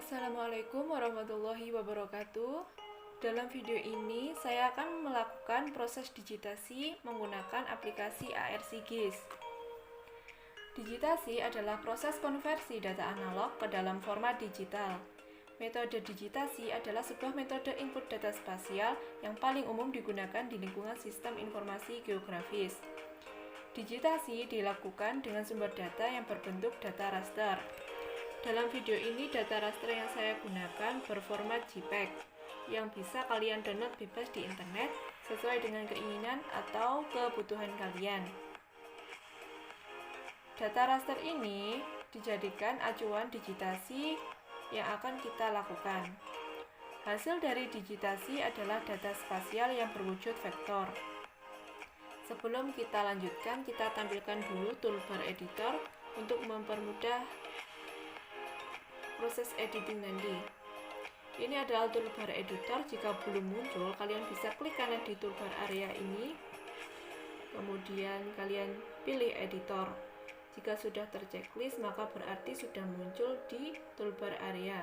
Assalamualaikum warahmatullahi wabarakatuh. Dalam video ini, saya akan melakukan proses digitasi menggunakan aplikasi ARSIGIS. Digitasi adalah proses konversi data analog ke dalam format digital. Metode digitasi adalah sebuah metode input data spasial yang paling umum digunakan di lingkungan sistem informasi geografis. Digitasi dilakukan dengan sumber data yang berbentuk data raster. Dalam video ini, data raster yang saya gunakan berformat JPEG yang bisa kalian download bebas di internet sesuai dengan keinginan atau kebutuhan kalian. Data raster ini dijadikan acuan digitasi yang akan kita lakukan. Hasil dari digitasi adalah data spasial yang berwujud vektor. Sebelum kita lanjutkan, kita tampilkan dulu toolbar editor untuk mempermudah proses editing nanti. Ini adalah toolbar editor. Jika belum muncul, kalian bisa klik kanan di toolbar area ini, kemudian kalian pilih editor. Jika sudah terchecklist, maka berarti sudah muncul di toolbar area.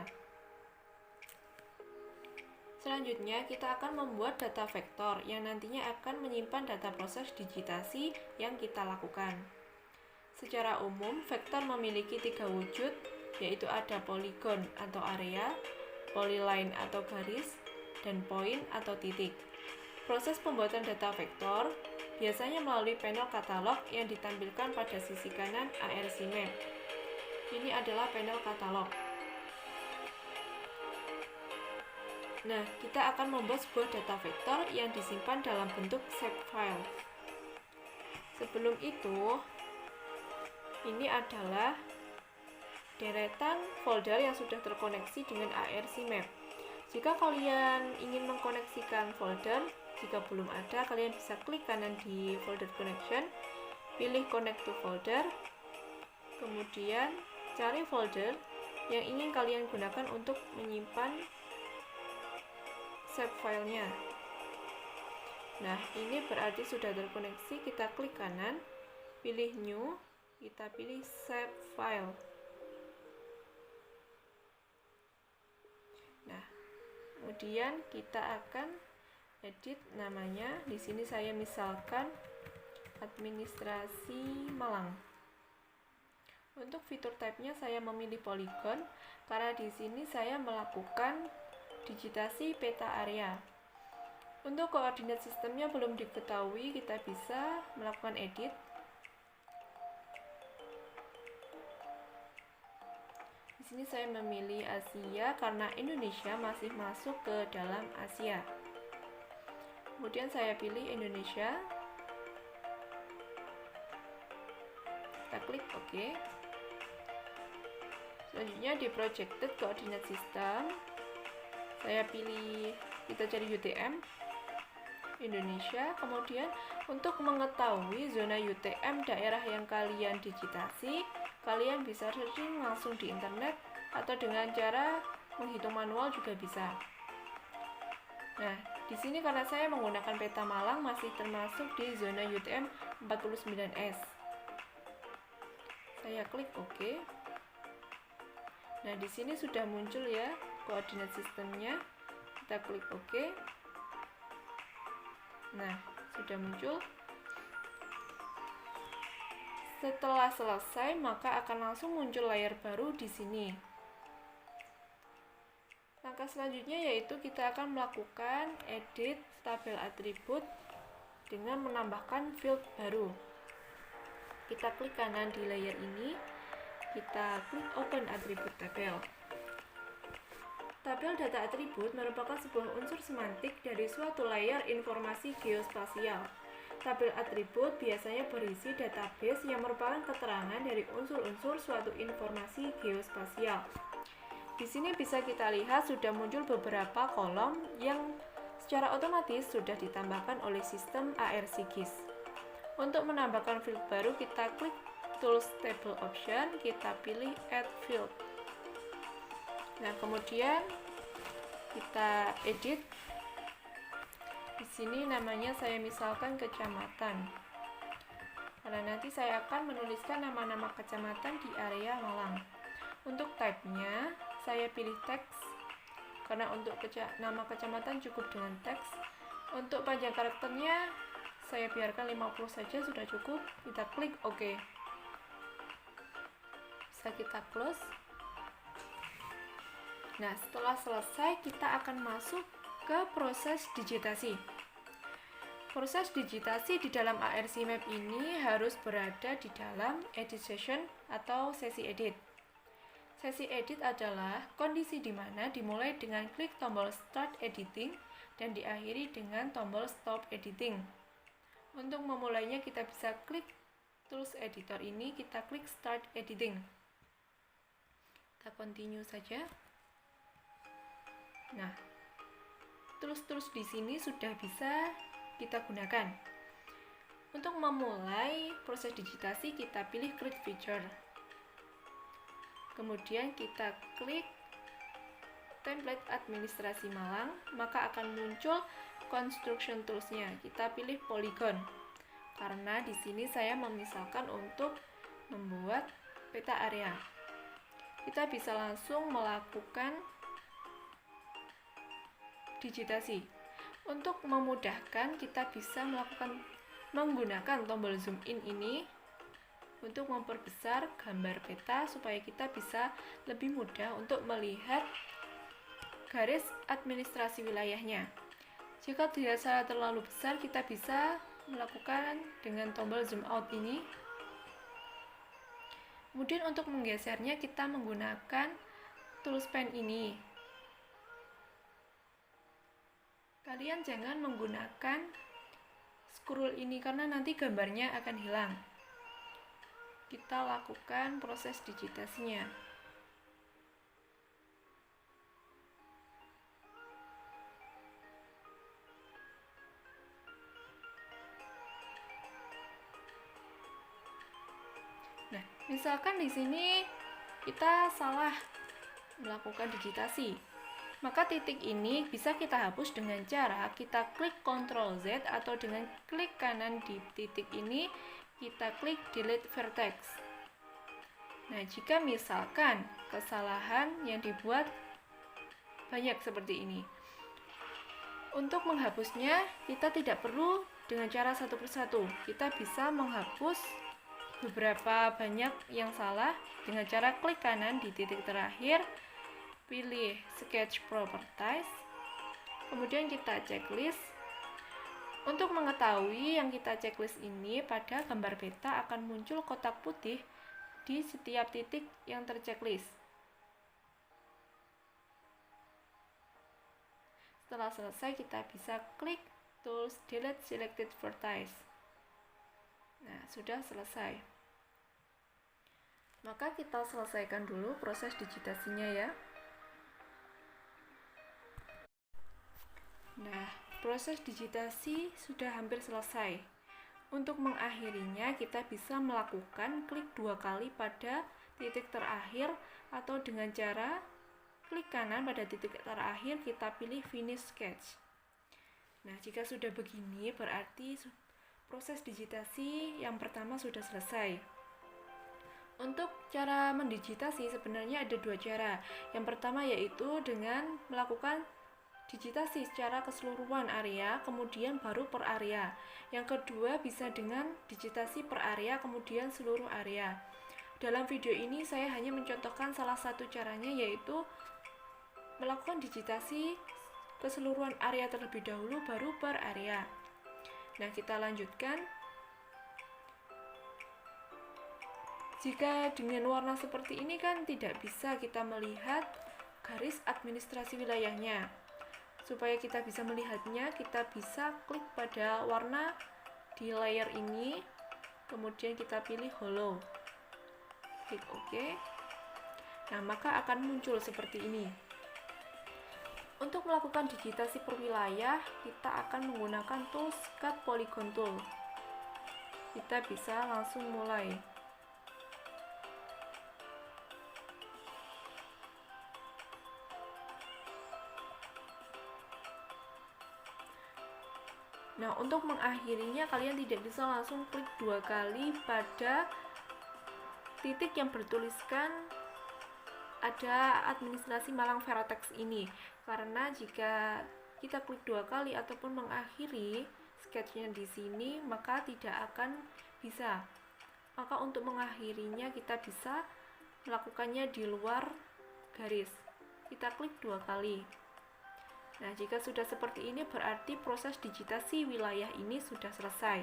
Selanjutnya, kita akan membuat data vektor yang nantinya akan menyimpan data proses digitasi yang kita lakukan. Secara umum, vektor memiliki 3 wujud, yaitu ada poligon atau area, polyline atau garis, dan point atau titik. Proses pembuatan data vektor biasanya melalui panel katalog yang ditampilkan pada sisi kanan ARSIMAP. Ini adalah panel katalog. Nah, kita akan membuat sebuah data vektor yang disimpan dalam bentuk shapefile. Sebelum itu, ini adalah deretan folder yang sudah terkoneksi dengan ARSIMAP. Jika kalian ingin mengkoneksikan folder, jika belum ada, kalian bisa klik kanan di folder connection, pilih connect to folder, kemudian cari folder yang ingin kalian gunakan untuk menyimpan shapefile-nya. Nah, ini berarti sudah terkoneksi. Kita klik kanan, pilih new, kita pilih shapefile. Nah, kemudian kita akan edit namanya. Di sini saya misalkan administrasi Malang. Untuk fitur type-nya saya memilih polygon karena di sini saya melakukan digitasi peta area. Untuk koordinat sistemnya belum diketahui, kita bisa melakukan edit. Di sini saya memilih Asia karena Indonesia masih masuk ke dalam Asia. Kemudian saya pilih Indonesia. Kita klik OK. Selanjutnya di projected coordinate system, saya pilih, kita cari UTM Indonesia. Kemudian untuk mengetahui zona UTM daerah yang kalian digitasi, kalian bisa searching langsung di internet atau dengan cara menghitung manual juga bisa. Nah, di sini karena saya menggunakan peta Malang masih termasuk di zona UTM 49S. Saya klik OK. Nah, di sini sudah muncul ya koordinat sistemnya. Kita klik OK. Nah, sudah muncul. Setelah selesai, maka akan langsung muncul layar baru di sini. Langkah selanjutnya yaitu kita akan melakukan edit tabel atribut dengan menambahkan field baru. Kita klik kanan di layer ini, kita klik open atribut tabel. Tabel data atribut merupakan sebuah unsur semantik dari suatu layar informasi geospasial. Tabel atribut biasanya berisi database yang merupakan keterangan dari unsur-unsur suatu informasi geospasial. Di sini bisa kita lihat sudah muncul beberapa kolom yang secara otomatis sudah ditambahkan oleh sistem ARSIGIS. Untuk menambahkan field baru, kita klik Tools Table Option, kita pilih Add Field. Nah, kemudian kita edit. Di sini namanya saya misalkan kecamatan. Karena nanti saya akan menuliskan nama-nama kecamatan di area Malang. Untuk type-nya, saya pilih teks, karena untuk nama kecamatan cukup dengan teks. Untuk panjang karakternya saya biarkan 50 saja, sudah cukup. Kita klik OK. Bisa kita close. Nah, setelah selesai kita akan masuk ke proses digitasi. Proses digitasi di dalam ARC Map ini harus berada di dalam edit session atau sesi edit. Sesi edit adalah kondisi di mana dimulai dengan klik tombol Start Editing dan diakhiri dengan tombol Stop Editing. Untuk memulainya kita bisa klik Tools Editor ini, kita klik Start Editing. Kita continue saja. Nah, tools-tools di sini sudah bisa kita gunakan. Untuk memulai proses digitasi kita pilih Create Feature. Kemudian kita klik template administrasi Malang, maka akan muncul construction tools-nya. Kita pilih polygon. Karena di sini saya memisalkan untuk membuat peta area. Kita bisa langsung melakukan digitasi. Untuk memudahkan kita bisa menggunakan tombol zoom in ini untuk memperbesar gambar peta supaya kita bisa lebih mudah untuk melihat garis administrasi wilayahnya. Jika dirasa terlalu besar, kita bisa melakukan dengan tombol zoom out ini. Kemudian untuk menggesernya kita menggunakan tools pen ini. Kalian jangan menggunakan scroll ini karena nanti gambarnya akan hilang. Kita lakukan proses digitasinya. Nah, misalkan di sini kita salah melakukan digitasi. Maka titik ini bisa kita hapus dengan cara kita klik Ctrl Z atau dengan klik kanan di titik ini kita klik Delete Vertex. Nah, jika misalkan kesalahan yang dibuat banyak seperti ini, untuk menghapusnya kita tidak perlu dengan cara satu persatu. Kita bisa menghapus beberapa banyak yang salah dengan cara klik kanan di titik terakhir, pilih Sketch Properties, kemudian kita checklist. Untuk mengetahui yang kita checklist ini, pada gambar peta akan muncul kotak putih di setiap titik yang terchecklist. Setelah selesai, kita bisa klik Tools Delete Selected Vertices. Nah, sudah selesai. Maka kita selesaikan dulu proses digitasinya ya. Nah, proses digitasi sudah hampir selesai. Untuk mengakhirinya, kita bisa melakukan klik 2 kali pada titik terakhir atau dengan cara klik kanan pada titik terakhir, kita pilih Finish Sketch. Nah, jika sudah begini, berarti proses digitasi yang pertama sudah selesai. Untuk cara mendigitasi sebenarnya ada 2 cara. Yang pertama yaitu dengan melakukan digitasi secara keseluruhan area, kemudian baru per area. Yang kedua bisa dengan digitasi per area, kemudian seluruh area. Dalam video ini saya hanya mencontohkan salah satu caranya, yaitu melakukan digitasi keseluruhan area terlebih dahulu, baru per area. Nah, kita lanjutkan. Jika dengan warna seperti ini kan tidak bisa kita melihat garis administrasi wilayahnya. Supaya kita bisa melihatnya, kita bisa klik pada warna di layer ini, kemudian kita pilih hollow. Klik OK. Nah, maka akan muncul seperti ini. Untuk melakukan digitasi per wilayah, kita akan menggunakan tools Cut Polygon Tool. Kita bisa langsung mulai. Nah, untuk mengakhirinya kalian tidak bisa langsung klik 2 kali pada titik yang bertuliskan ada administrasi malang vertex ini, karena jika kita klik 2 kali ataupun mengakhiri sketchnya di sini, maka tidak akan bisa. Maka untuk mengakhirinya kita bisa melakukannya di luar garis. Kita klik 2 kali. Nah, jika sudah seperti ini berarti proses digitasi wilayah ini sudah selesai.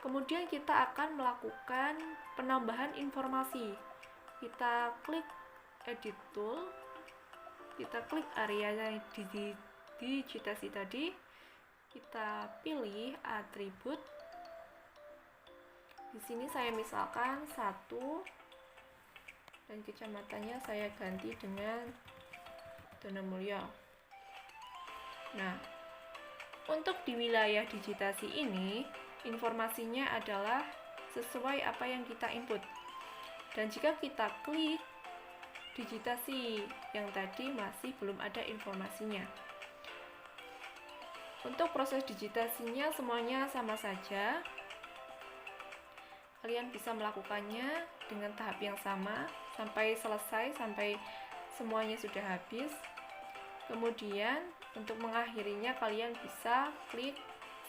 Kemudian kita akan melakukan penambahan informasi. Kita klik edit tool, kita klik area yang digitasi tadi, kita pilih atribut. Di sini saya misalkan 1 dan kecamatannya saya ganti dengan Donomulyo. Nah, untuk di wilayah digitasi ini, informasinya adalah sesuai apa yang kita input. Dan jika kita klik digitasi yang tadi masih belum ada informasinya. Untuk proses digitasinya semuanya sama saja. Kalian bisa melakukannya dengan tahap yang sama sampai selesai, sampai semuanya sudah habis. Kemudian untuk mengakhirinya kalian bisa klik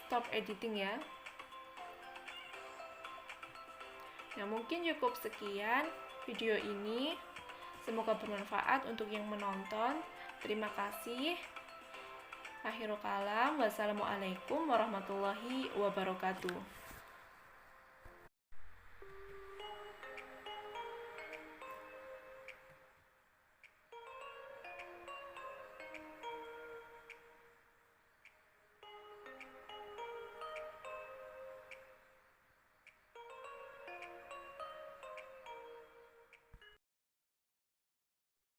stop editing ya. Nah, mungkin cukup sekian video ini. Semoga bermanfaat untuk yang menonton. Terima kasih. Akhirul kalam. Wassalamualaikum warahmatullahi wabarakatuh.